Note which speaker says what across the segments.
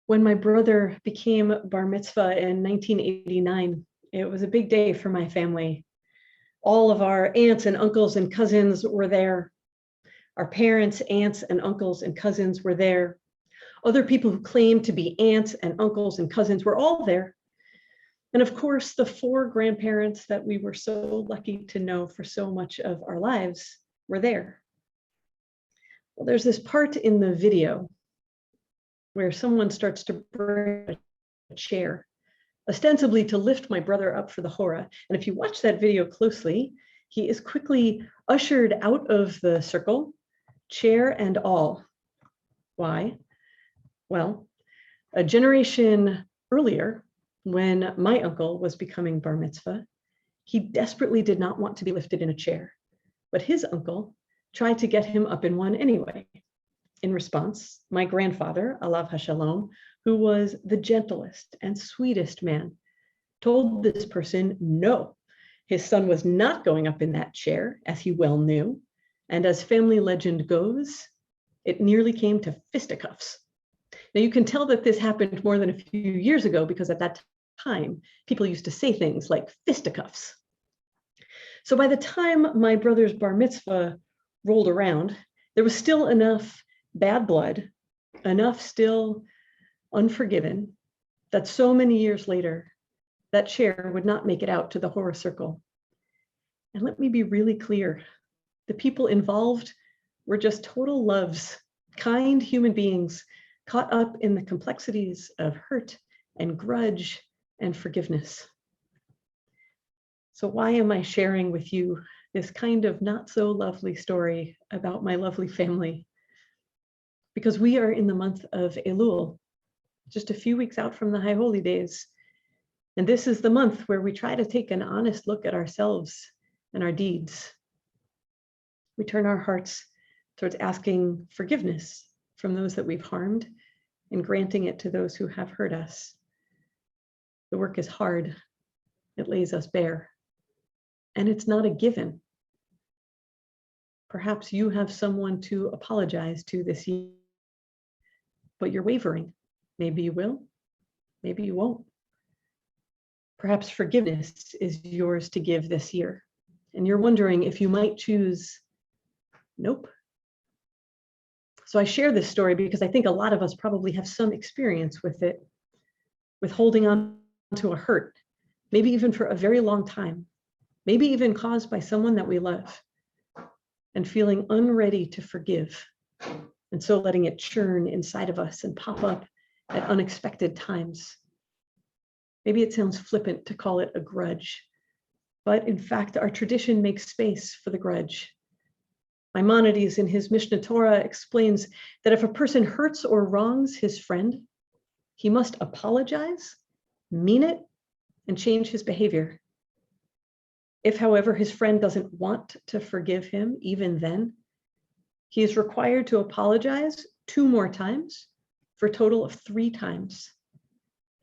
Speaker 1: When my brother became bar mitzvah in 1989, it was a big day for my family. All of our aunts and uncles and cousins were there. Our parents, aunts and uncles and cousins were there. Other people who claimed to be aunts and uncles and cousins were all there. And of course, the 4 grandparents that we were so lucky to know for so much of our lives were there. Well, there's this part in the video where someone starts to bring a chair, ostensibly to lift my brother up for the hora. And if you watch that video closely, he is quickly ushered out of the circle, chair and all. Why? Well, a generation earlier, when my uncle was becoming bar mitzvah, he desperately did not want to be lifted in a chair, but his uncle tried to get him up in one anyway. In response, my grandfather, Alav Hashalom, who was the gentlest and sweetest man, told this person no, his son was not going up in that chair, as he well knew. And as family legend goes, it nearly came to fisticuffs. Now you can tell that this happened more than a few years ago because at that time, people used to say things like fisticuffs. So by the time my brother's bar mitzvah rolled around, there was still enough bad blood, enough still unforgiven, that so many years later, that chair would not make it out to the horror circle. And let me be really clear, the people involved were just total loves, kind human beings caught up in the complexities of hurt and grudge and forgiveness. So why am I sharing with you this kind of not so lovely story about my lovely family? Because we are in the month of Elul, just a few weeks out from the High Holy Days. And this is the month where we try to take an honest look at ourselves and our deeds. We turn our hearts towards asking forgiveness from those that we've harmed and granting it to those who have hurt us. The work is hard. It lays us bare. And it's not a given. Perhaps you have someone to apologize to this year, but you're wavering. Maybe you will, maybe you won't. Perhaps forgiveness is yours to give this year, and you're wondering if you might choose nope. So I share this story because I think a lot of us probably have some experience with it, with holding on to a hurt, maybe even for a very long time, maybe even caused by someone that we love, and feeling unready to forgive. And so letting it churn inside of us and pop up at unexpected times. Maybe it sounds flippant to call it a grudge, but in fact, our tradition makes space for the grudge. Maimonides in his Mishnah Torah explains that if a person hurts or wrongs his friend, he must apologize, mean it, and change his behavior. If, however, his friend doesn't want to forgive him, even then, he is required to apologize 2 more times for a total of 3 times.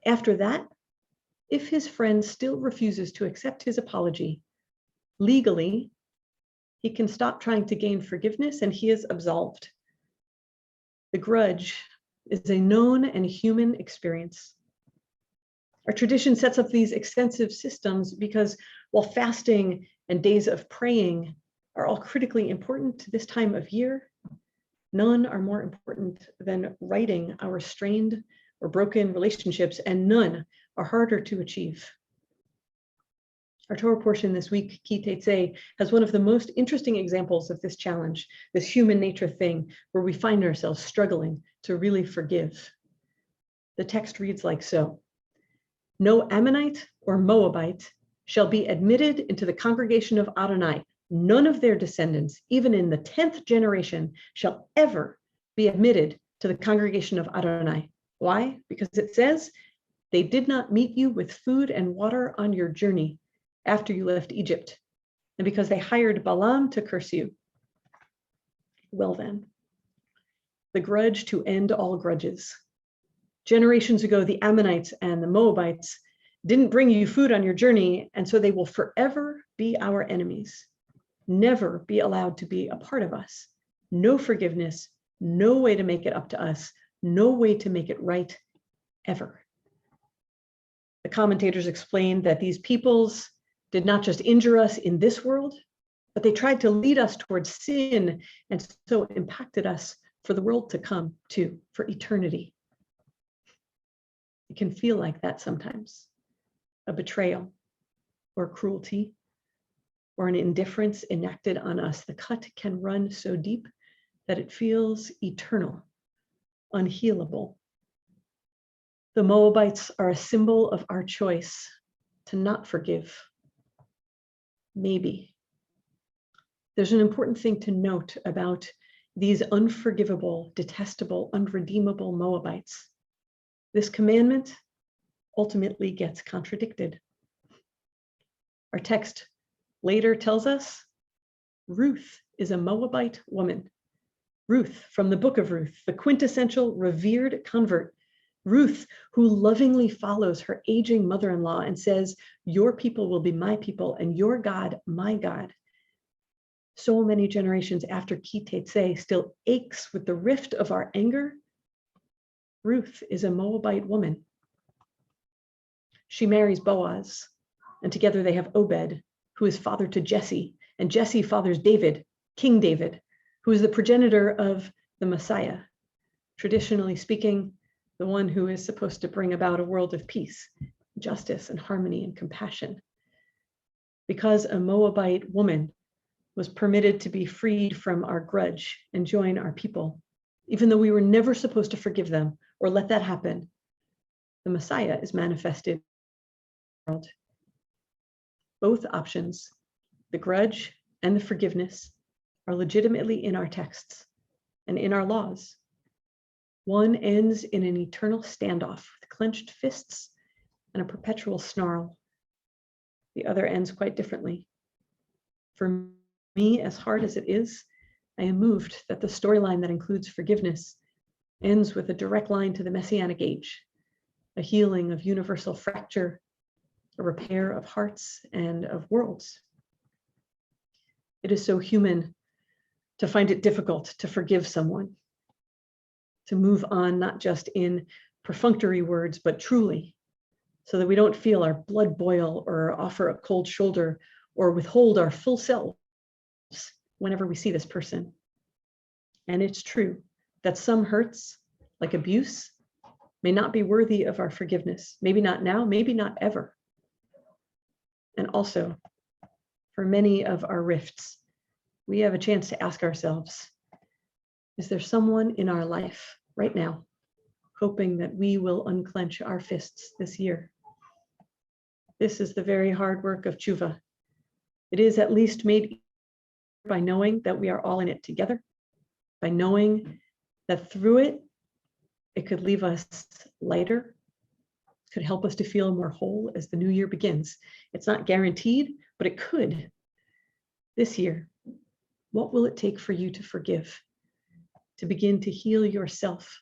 Speaker 1: After that, if his friend still refuses to accept his apology, legally, he can stop trying to gain forgiveness and he is absolved. The grudge is a known and human experience. Our tradition sets up these extensive systems because while fasting and days of praying are all critically important to this time of year, none are more important than righting our strained or broken relationships, and none are harder to achieve. Our Torah portion this week, Teitzei, has one of the most interesting examples of this challenge, this human nature thing where we find ourselves struggling to really forgive. The text reads like so: "No Ammonite or Moabite shall be admitted into the congregation of Adonai. None of their descendants, even in the 10th generation, shall ever be admitted to the congregation of Adonai." Why? Because it says, "They did not meet you with food and water on your journey after you left Egypt, and because they hired Balaam to curse you." Well then, the grudge to end all grudges. Generations ago, the Ammonites and the Moabites didn't bring you food on your journey, and so they will forever be our enemies. Never be allowed to be a part of us. No forgiveness, no way to make it up to us, no way to make it right, ever. The commentators explained that these peoples did not just injure us in this world, but they tried to lead us towards sin and so impacted us for the world to come too, for eternity. It can feel like that sometimes, a betrayal or cruelty or an indifference enacted on us. The cut can run so deep that it feels eternal, unhealable. The Moabites are a symbol of our choice to not forgive. Maybe. There's an important thing to note about these unforgivable, detestable, unredeemable Moabites. This commandment ultimately gets contradicted. Our text later tells us Ruth is a Moabite woman. Ruth from the book of Ruth, the quintessential revered convert. Ruth, who lovingly follows her aging mother-in-law and says, your people will be my people and your God, my God. So many generations after Teitzei still aches with the rift of our anger. Ruth is a Moabite woman. She marries Boaz, and together they have Obed, who is father to Jesse, and Jesse fathers David, King David, who is the progenitor of the Messiah. Traditionally speaking, the one who is supposed to bring about a world of peace, justice, and harmony and compassion. Because a Moabite woman was permitted to be freed from our grudge and join our people, even though we were never supposed to forgive them or let that happen, the Messiah is manifested in the world. Both options, the grudge and the forgiveness, are legitimately in our texts and in our laws. One ends in an eternal standoff with clenched fists and a perpetual snarl. The other ends quite differently. For me, as hard as it is, I am moved that the storyline that includes forgiveness ends with a direct line to the Messianic age, a healing of universal fracture, a repair of hearts and of worlds. It is so human to find it difficult to forgive someone, to move on not just in perfunctory words, but truly, so that we don't feel our blood boil or offer a cold shoulder or withhold our full selves whenever we see this person. And it's true that some hurts, like abuse, may not be worthy of our forgiveness. Maybe not now, maybe not ever. And also, for many of our rifts, we have a chance to ask ourselves, is there someone in our life right now hoping that we will unclench our fists this year? This is the very hard work of tshuva. It is at least made by knowing that we are all in it together, by knowing that through it, it could leave us lighter, could help us to feel more whole as the new year begins. It's not guaranteed, but it could. This year, what will it take for you to forgive, to begin to heal yourself,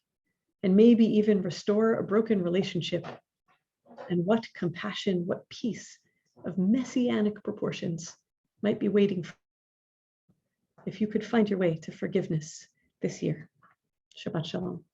Speaker 1: and maybe even restore a broken relationship? And what compassion, what peace of messianic proportions might be waiting for you if you could find your way to forgiveness this year. Shabbat Shalom.